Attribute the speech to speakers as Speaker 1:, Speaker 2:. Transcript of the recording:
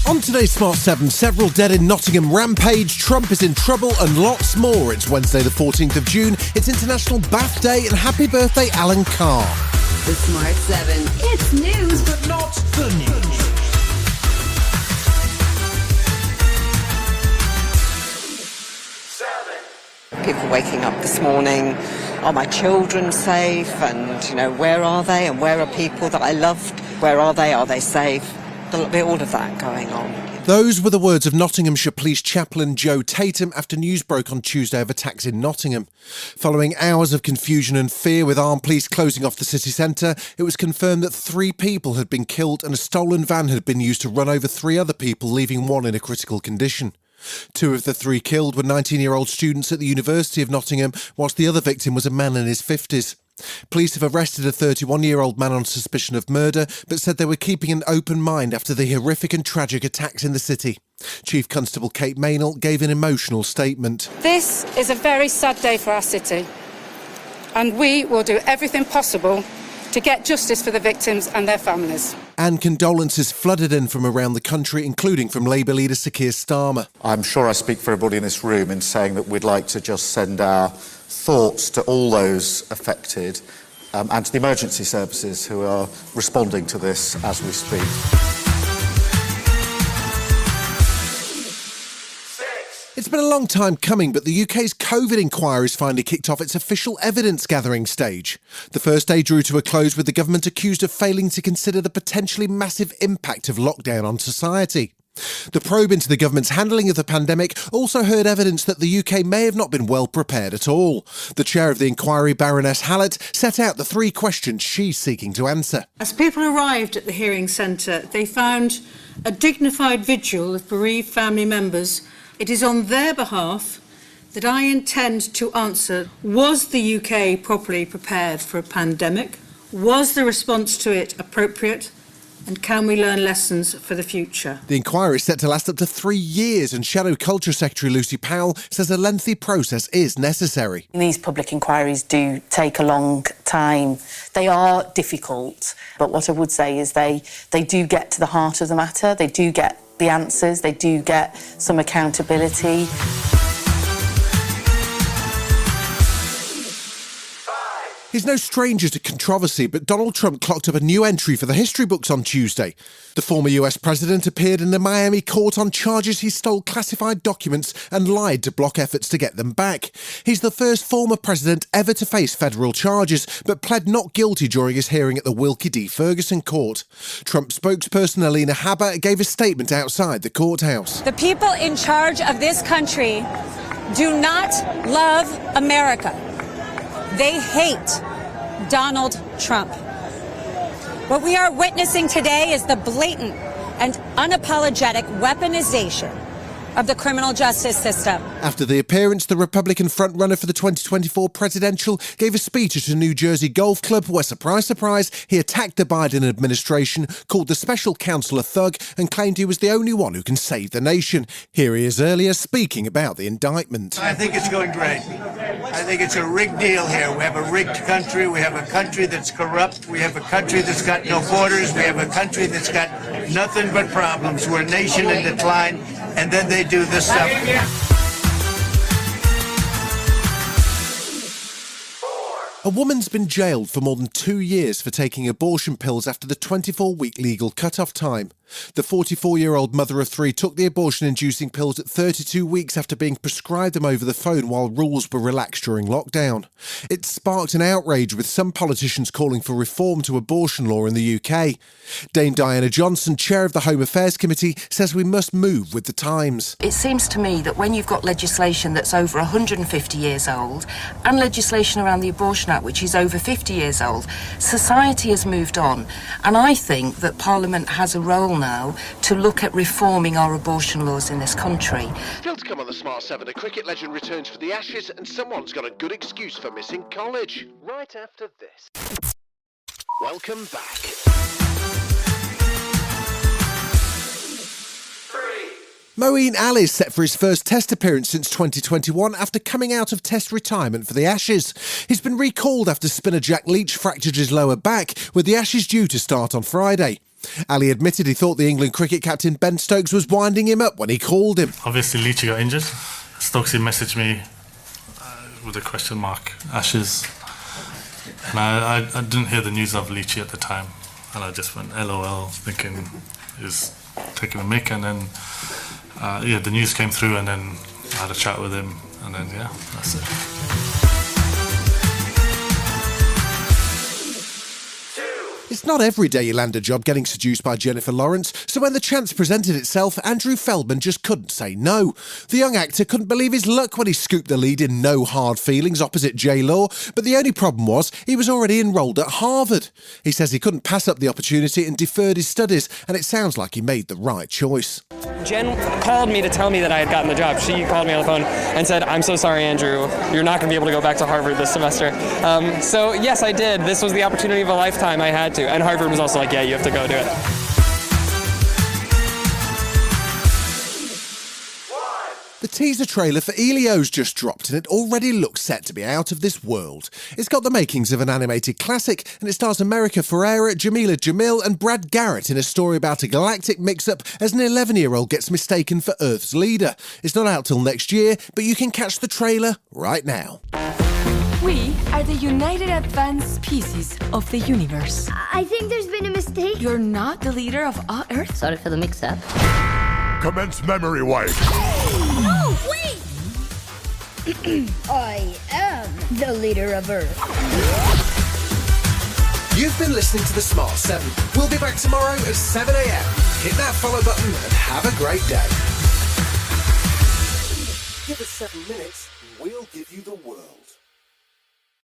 Speaker 1: On today's Smart 7, several dead in Nottingham rampage, Trump is in trouble and lots more. It's Wednesday the 14th of June, it's International Bath Day and happy birthday Alan Carr.
Speaker 2: The Smart 7, it's news but not the news.
Speaker 3: People waking up this morning, are my children safe? And, where are they? And where are people that I loved? Where are they? Are they safe? There'll be all of that going on.
Speaker 1: Those were the words of Nottinghamshire Police Chaplain Joe Tatum after news broke on Tuesday of attacks in Nottingham. Following hours of confusion and fear with armed police closing off the city centre, it was confirmed that 3 people had been killed and a stolen van had been used to run over 3 other people, leaving 1 in a critical condition. 2 of the 3 killed were 19-year-old students at the University of Nottingham, whilst the other victim was a man in his 50s. Police have arrested a 31-year-old man on suspicion of murder, but said they were keeping an open mind after the horrific and tragic attacks in the city. Chief Constable Kate Maynell gave an emotional statement.
Speaker 4: This is a very sad day for our city, and we will do everything possible to get justice for the victims and their families.
Speaker 1: And condolences flooded in from around the country, including from Labour leader Sir Keir Starmer.
Speaker 5: I'm sure I speak for everybody in this room in saying that we'd like to just send our thoughts to all those affected and to the emergency services who are responding to this as we speak.
Speaker 1: It's been a long time coming, but the UK's COVID inquiry's finally kicked off its official evidence-gathering stage. The first day drew to a close with the government accused of failing to consider the potentially massive impact of lockdown on society. The probe into the government's handling of the pandemic also heard evidence that the UK may have not been well prepared at all. The chair of the inquiry, Baroness Hallett, set out the 3 questions she's seeking to answer.
Speaker 6: As people arrived at the hearing centre, they found a dignified vigil of bereaved family members. It is on their behalf that I intend to answer, was the UK properly prepared for a pandemic? Was the response to it appropriate? And can we learn lessons for the future?
Speaker 1: The inquiry is set to last up to 3 years, and Shadow Culture Secretary Lucy Powell says a lengthy process is necessary.
Speaker 7: These public inquiries do take a long time. They are difficult, but what I would say is they do get to the heart of the matter. They do get the answers. They do get some accountability.
Speaker 1: He's no stranger to controversy, but Donald Trump clocked up a new entry for the history books on Tuesday. The former US president appeared in a Miami court on charges he stole classified documents and lied to block efforts to get them back. He's the first former president ever to face federal charges, but pled not guilty during his hearing at the Wilkie D. Ferguson court. Trump spokesperson Alina Habba gave a statement outside the courthouse.
Speaker 8: The people in charge of this country do not love America. They hate Donald Trump. What we are witnessing today is the blatant and unapologetic weaponization of the criminal justice system.
Speaker 1: After the appearance, the Republican frontrunner for the 2024 presidential gave a speech at a New Jersey golf club where, surprise, surprise, he attacked the Biden administration, called the special counsel a thug, and claimed he was the only one who can save the nation. Here he is earlier speaking about the indictment.
Speaker 9: I think it's going great. I think it's a rigged deal here. We have a rigged country. We have a country that's corrupt. We have a country that's got no borders. We have a country that's got nothing but problems. We're a nation in decline. And then they do this stuff.
Speaker 1: A woman's been jailed for more than 2 years for taking abortion pills after the 24-week legal cut-off time. The 44-year-old mother of 3 took the abortion-inducing pills at 32 weeks after being prescribed them over the phone while rules were relaxed during lockdown. It sparked an outrage, with some politicians calling for reform to abortion law in the UK. Dame Diana Johnson, chair of the Home Affairs Committee, says we must move with the times.
Speaker 7: It seems to me that when you've got legislation that's over 150 years old and legislation around the Abortion Act which is over 50 years old, society has moved on. And I think that Parliament has a role now to look at reforming our abortion laws in this country.
Speaker 1: Still to come on the Smart 7, a cricket legend returns for the Ashes and someone's got a good excuse for missing college. Right after this. Welcome back. Moeen Ali's set for his first Test appearance since 2021 after coming out of Test retirement for the Ashes. He's been recalled after spinner Jack Leach fractured his lower back, with the Ashes due to start on Friday. Ali admitted he thought the England cricket captain Ben Stokes was winding him up when he called him.
Speaker 10: Obviously, Leachy got injured. Stokesy messaged me with a question mark, Ashes. And I didn't hear the news of Leachy at the time. And I just went LOL, thinking he's taking a mick. And then, the news came through, and then I had a chat with him. And then, that's it.
Speaker 1: It's not every day you land a job getting seduced by Jennifer Lawrence, so when the chance presented itself, Andrew Feldman just couldn't say no. The young actor couldn't believe his luck when he scooped the lead in No Hard Feelings opposite J-Law, but the only problem was he was already enrolled at Harvard. He says he couldn't pass up the opportunity and deferred his studies, and it sounds like he made the right choice.
Speaker 11: Jen called me to tell me that I had gotten the job. She called me on the phone and said, "I'm so sorry, Andrew, you're not going to be able to go back to Harvard this semester." So yes, I did. This was the opportunity of a lifetime. I had to. And Harvard was also like, yeah, you have to go do it.
Speaker 1: The teaser trailer for Elio's just dropped and it already looks set to be out of this world. It's got the makings of an animated classic and it stars America Ferrera, Jamila Jamil and Brad Garrett in a story about a galactic mix-up as an 11-year-old gets mistaken for Earth's leader. It's not out till next year, but you can catch the trailer right now.
Speaker 12: We are the United Advanced Species of the universe.
Speaker 13: I think there's been a mistake.
Speaker 12: You're not the leader of all Earth?
Speaker 13: Sorry for the mix-up.
Speaker 14: Commence memory wipe.
Speaker 13: Oh, wait! I am the leader of Earth.
Speaker 1: You've been listening to The Smart 7. We'll be back tomorrow at 7 a.m. Hit that follow button and have a great day. Give us 7 minutes and we'll give you the world.